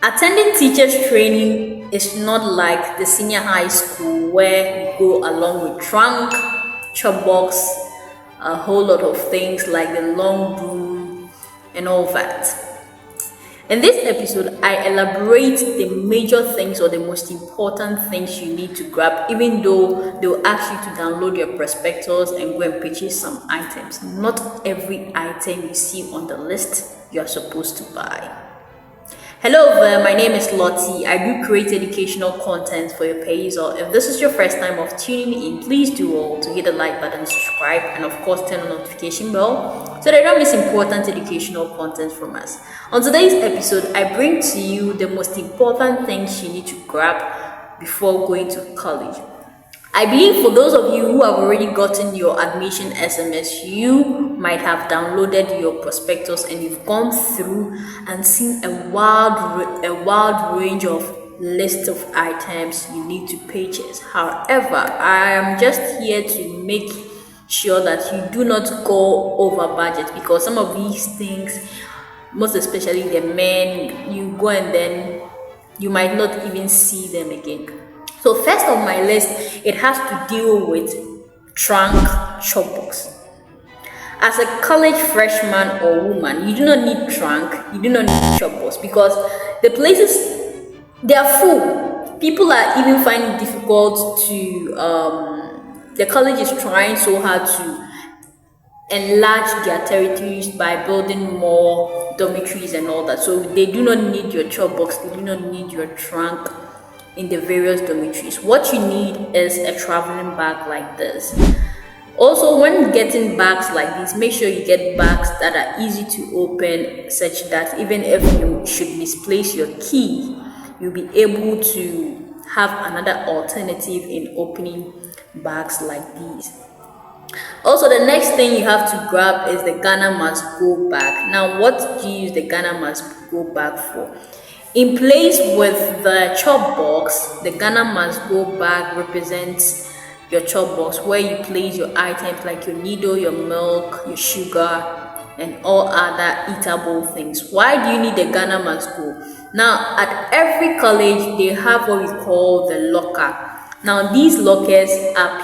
Attending teachers training is not like the senior high school where you go along with trunk, chop box, a whole lot of things like the long broom and all that. In this episode, I elaborate the major things or the most important things you need to grab, even though they'll ask you to download your prospectus and go and purchase some items. Not every item you see on the list you are supposed to buy. Hello there, my name is Lottie. I do create educational content for your perusal. If this is your first time of tuning in, please do all to hit the like button, subscribe, and of course turn on the notification bell so that you don't miss important educational content from us. On today's episode, I bring to you the most important things you need to grab before going to college. I believe for those of you who have already gotten your admission SMS, you might have downloaded your prospectus and you've gone through and seen a wild range of list of items you need to purchase. However, I am just here to make sure that you do not go over budget, because some of these things, most especially the men, you go and then you might not even see them again. So first on my list, it has to deal with trunk chop box. As a college freshman or woman, you do not need trunk, you do not need chop box, because the places, they are full. People are even finding it difficult to, the college is trying so hard to enlarge their territories by building more dormitories and all that. So they do not need your chop box, they do not need your trunk in the various dormitories. What you need is a traveling bag like this. Also, when getting bags like this, make sure you get bags that are easy to open, such that even if you should misplace your key, you'll be able to have another alternative in opening bags like these. Also, the next thing you have to grab is the Ghana Must Go bag. Now, what do you use the Ghana Must Go bag for? In place with the chop box, the Ghana Must Go bag represents your chop box, where you place your items like your needle, your milk, your sugar, and all other eatable things. Why do you need the Ghana Must Go? Now, at every college, they have what we call the locker. Now, these lockers are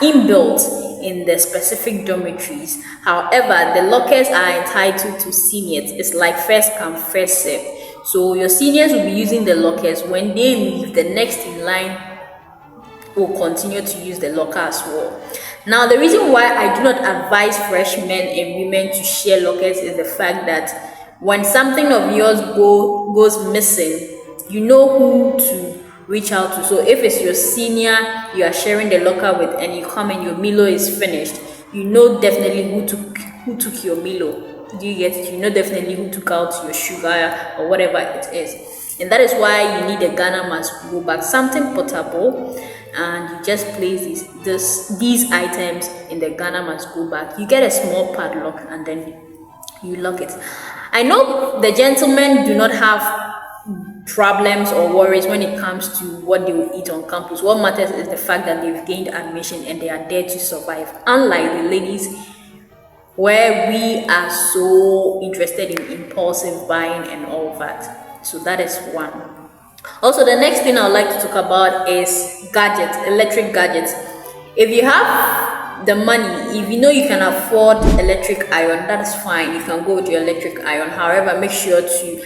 inbuilt in the specific dormitories. However, the lockers are entitled to seniors. It's like first come, first serve. So your seniors will be using the lockers. When they leave, the next in line will continue to use the locker as well. Now, the reason why I do not advise freshmen and women to share lockers is the fact that when something of yours goes missing, you know who to reach out to. So if it's your senior you are sharing the locker with and you come and your Milo is finished, you know definitely who took your Milo. Do you get it? You know definitely who took out your sugar or whatever it is. And that is why you need a Ghana Must Go bag, something portable, and you just place these items in the Ghana Must Go bag. You get a small padlock and then you lock it. I know the gentlemen do not have problems or worries when it comes to what they will eat on campus. What matters is the fact that they've gained admission and they are there to survive, unlike the ladies, where we are so interested in impulsive buying and all that. So that is one. Also, the next thing I would like to talk about is gadgets, electric gadgets. If you have the money, if you know you can afford electric iron, that is fine, you can go with your electric iron. However, make sure to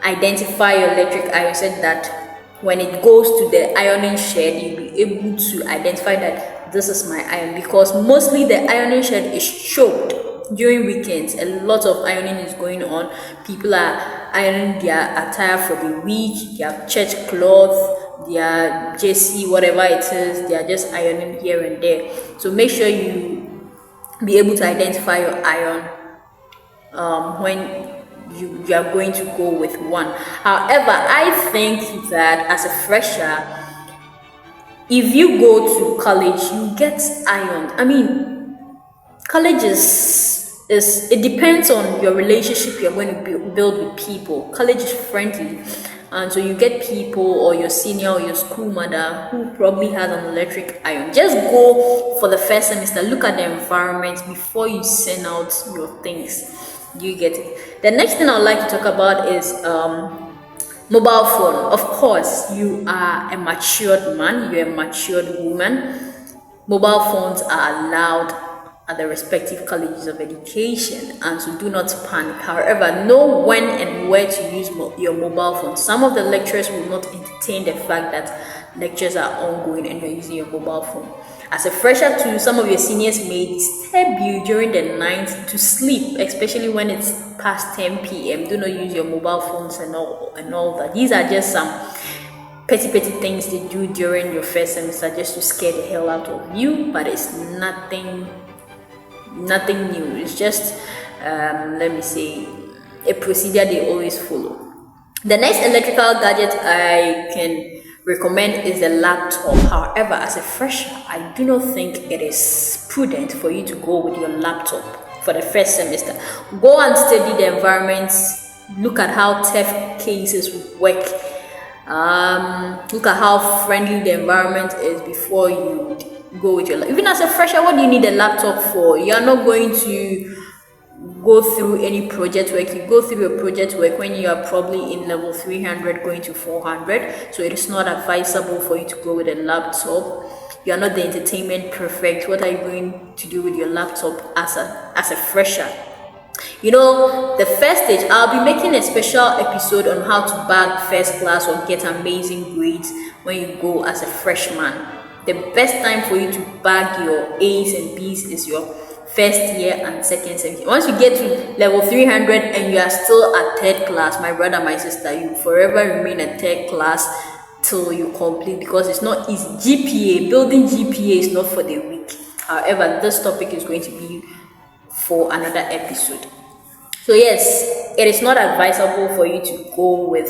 identify your electric iron so that when it goes to the ironing shed, you'll be able to identify that this is my iron, because mostly the ironing shed is choked during weekends. A lot of ironing is going on. People are ironing their attire for the week, their church cloth, their JC, whatever it is, they are just ironing here and there. So make sure you be able to identify your iron when you are going to go with one. However, I think that as a fresher, if you go to college, you get ironed. I mean, college it depends on your relationship you're going to build with people. College is friendly, and so you get people or your senior or your school mother who probably has an electric iron. Just go for the first semester, look at the environment before you send out your things. You get it? The next thing I'd like to talk about is mobile phone. Of course, you are a matured man, you're a matured woman. Mobile phones are allowed at the respective colleges of education, and so do not panic. However, know when and where to use your mobile phone. Some of the lecturers will not entertain the fact that lectures are ongoing and you're using your mobile phone. As a fresher too, some of your seniors may disturb you during the night to sleep, especially when it's past 10 p.m. Do not use your mobile phones and all that. These are just some petty things they do during your first semester just to scare the hell out of you, but it's nothing new. It's just let me say, a procedure they always follow. The next electrical gadget I can recommend is a laptop. However, as a fresher, I do not think it is prudent for you to go with your laptop for the first semester. Go and study the environments, look at how theft cases work, look at how friendly the environment is before you go with your laptop. Even as a fresher, what do you need a laptop for? You are not going to go through any project work. You go through a project work when you are probably in level 300 going to 400, so it is not advisable for you to go with a laptop. You are not the entertainment prefect. What are you going to do with your laptop as a fresher? You know, the first stage, I'll be making a special episode on how to bag first class or get amazing grades when you go as a freshman. The best time for you to bag your A's and B's is your first year and second semester. Once you get to level 300 and you are still at third class, my brother, my sister, you forever remain at third class till you complete, because it's not easy. Building GPA is not for the weak. However, this topic is going to be for another episode. So yes, it is not advisable for you to go with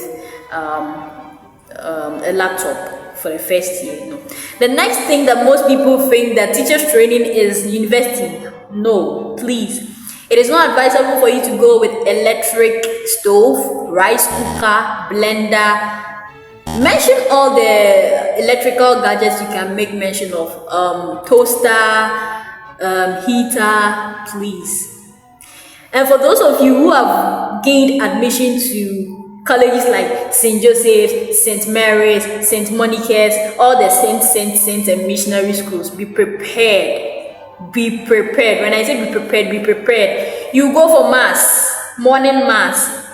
a laptop for the first year. No. The next thing that most people think that teachers training is university. No, please. It is not advisable for you to go with electric stove, rice cooker, blender. Mention all the electrical gadgets you can make mention of. Toaster, heater, please. And for those of you who have gained admission to colleges like St. Joseph's, St. Mary's, St. Monica's, all the saints and missionary schools, be prepared. Be prepared. When I say be prepared, be prepared. You go for mass, morning mass.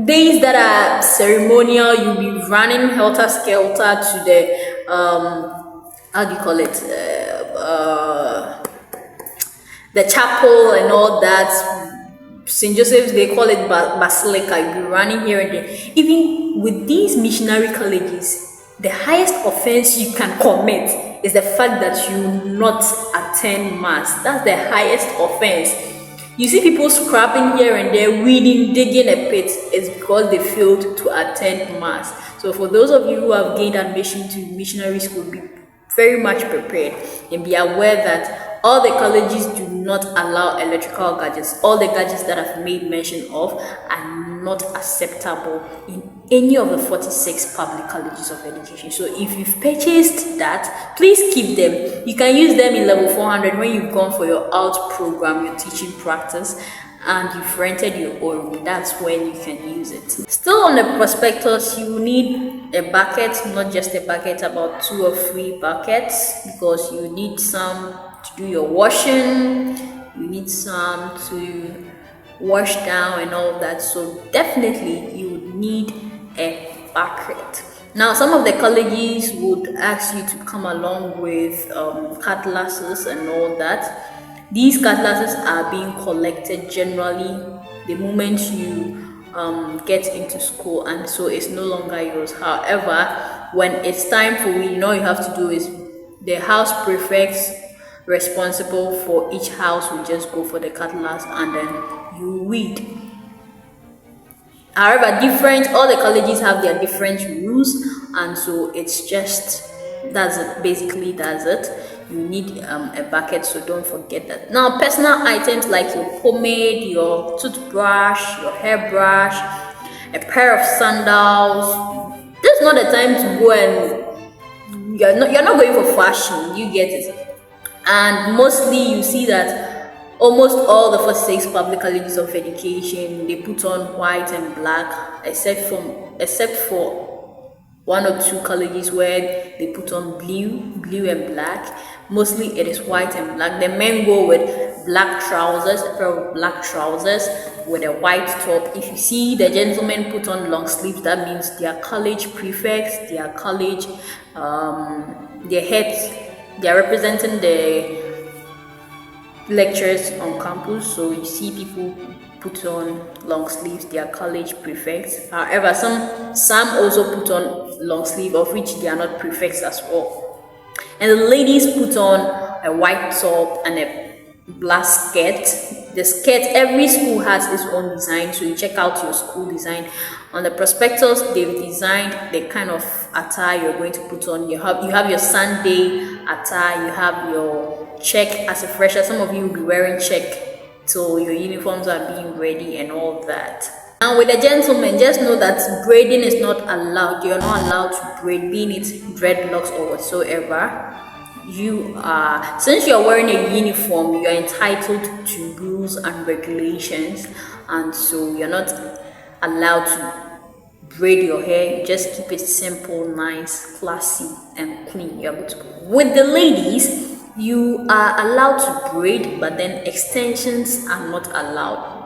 Days that are ceremonial, you'll be running helter-skelter to the, how do you call it? The chapel and all that. St. Joseph's, they call it Basilica. You'll be running here and there. Even with these missionary colleges, the highest offense you can commit is the fact that you not attend mass. That's the highest offense. You see people scrapping here and there, weeding, digging a pit. It's because they failed to attend mass. So for those of you who have gained admission to missionary school, be very much prepared and be aware that all the colleges do not allow electrical gadgets. All the gadgets that I've made mention of are not acceptable in any of the 46 public colleges of education. So if you've purchased that, please keep them. You can use them in level 400 when you've gone for your out program, your teaching practice, and you've rented your own room. That's when you can use it. Still on the prospectus, you need a bucket, not just a bucket, about 2 or 3 buckets, because you need some to do your washing, you need some to wash down and all that. So definitely you would need a bucket. Now some of the colleges would ask you to come along with cutlasses and all that. These cutlasses are being collected generally the moment you get into school, and so it's no longer yours. However, when it's time for weeding, all you have to do is the house prefects responsible for each house will just go for the cutlass and then you weed. However, all the colleges have their different rules, and so it's just that's it. Basically, that's it. You need a bucket, so don't forget that. Now, personal items like your pomade, your toothbrush, your hairbrush, a pair of sandals. This is not the time to go and you're not going for fashion. You get it. And mostly you see that Almost all the first 6 public colleges of education, they put on white and black, except for 1 or 2 colleges where they put on blue and black. Mostly it is white and black. The men go with black trousers, a pair of black trousers with a white top. If you see the gentlemen put on long sleeves, that means they are college prefects, they are college, their heads, they are representing the lecturers on campus. So you see people put on long sleeves, they are college prefects. However, some also put on long sleeve, of which they are not prefects as well. And the ladies put on a white top and a black skirt. The skirt, every school has its own design, so you check out your school design. On the prospectus, they've designed the kind of attire you're going to put on. You have your Sunday attire, you have your check as a fresher. Some of you will be wearing check till your uniforms are being ready and all that. Now with the gentlemen, just know that braiding is not allowed. You're not allowed to braid, being it dreadlocks or whatsoever. Since you're wearing a uniform, you're entitled to rules and regulations, and so you're not allowed to braid your hair. You just keep it simple, nice, classy, and clean. You're good to go. With the ladies, you are allowed to braid, but then extensions are not allowed.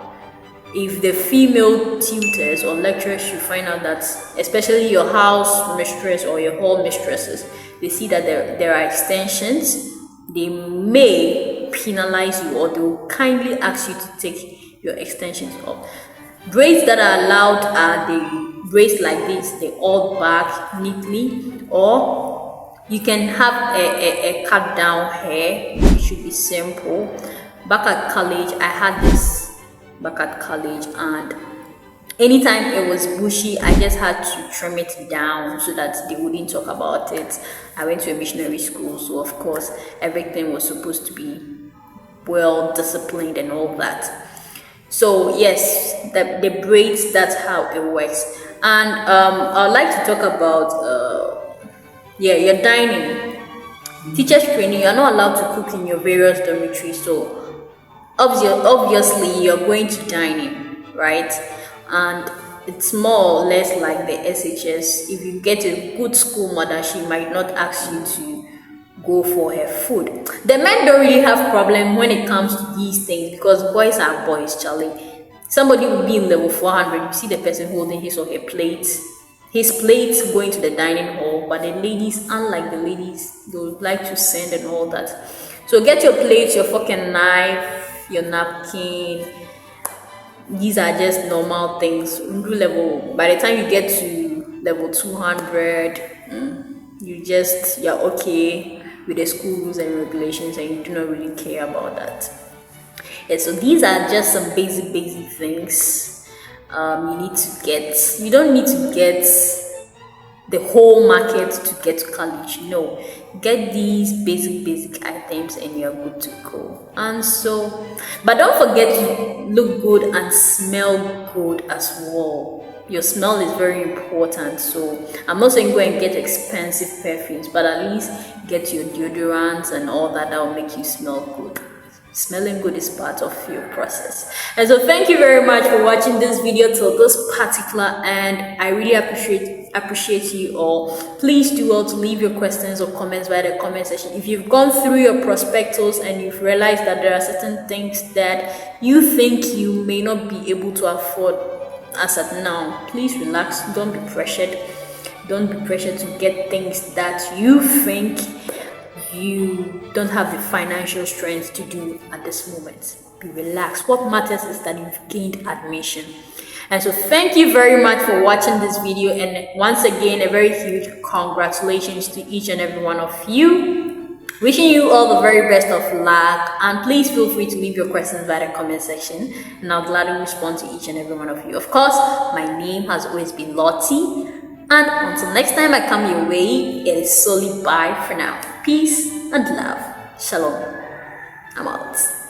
If the female tutors or lecturers should find out that, especially your house mistress or your hall mistresses, they see that there are extensions, they may penalize you, or they will kindly ask you to take your extensions off. Braids that are allowed are the braids like this, they all back neatly, or you can have a cut down hair. It should be simple. Back at college, I had this back at college, and anytime it was bushy, I just had to trim it down so that they wouldn't talk about it. I went to a missionary school, so of course everything was supposed to be well disciplined and all that. So yes, the braids, that's how it works. And I'd like to talk about your dining. Teachers training, you're not allowed to cook in your various dormitories, so obviously you're going to dining, right? And it's more or less like the SHS. If you get a good school mother, she might not ask you to go for her food. The men don't really have problem when it comes to these things, because boys are boys, Charlie. Somebody will be in level 400, you see the person holding his or her plate, his plates going to the dining hall, but the ladies, unlike the ladies, they would like to send and all that. So get your plates, your fork and knife, your napkin. These are just normal things. By the time you get to level 200, you're okay with the school rules and regulations, and you do not really care about that. Yeah, so these are just some basic things you need to get. You don't need to get the whole market to get to college. No, get these basic items and you're good to go. And so, but don't forget to look good and smell good as well. Your smell is very important. So I'm not saying go and get expensive perfumes, but at least get your deodorants and all that will make you smell good. Smelling good is part of your process. And so thank you very much for watching this video till this particular end. I really appreciate you all. Please do well to leave your questions or comments via the comment section. If you've gone through your prospectus and you've realized that there are certain things that you think you may not be able to afford as at now, please relax. Don't be pressured. Don't be pressured to get things that you think you don't have the financial strength to do at this moment. Be relaxed. What matters is that you've gained admission. And so thank you very much for watching this video, and once again a very huge congratulations to each and every one of you. Wishing you all the very best of luck, and please feel free to leave your questions via the comment section, and I'll gladly respond to each and every one of you. Of course, my name has always been Lottie, and until next time I come your way, it is solely bye for now. Peace and love. Shalom. I'm out.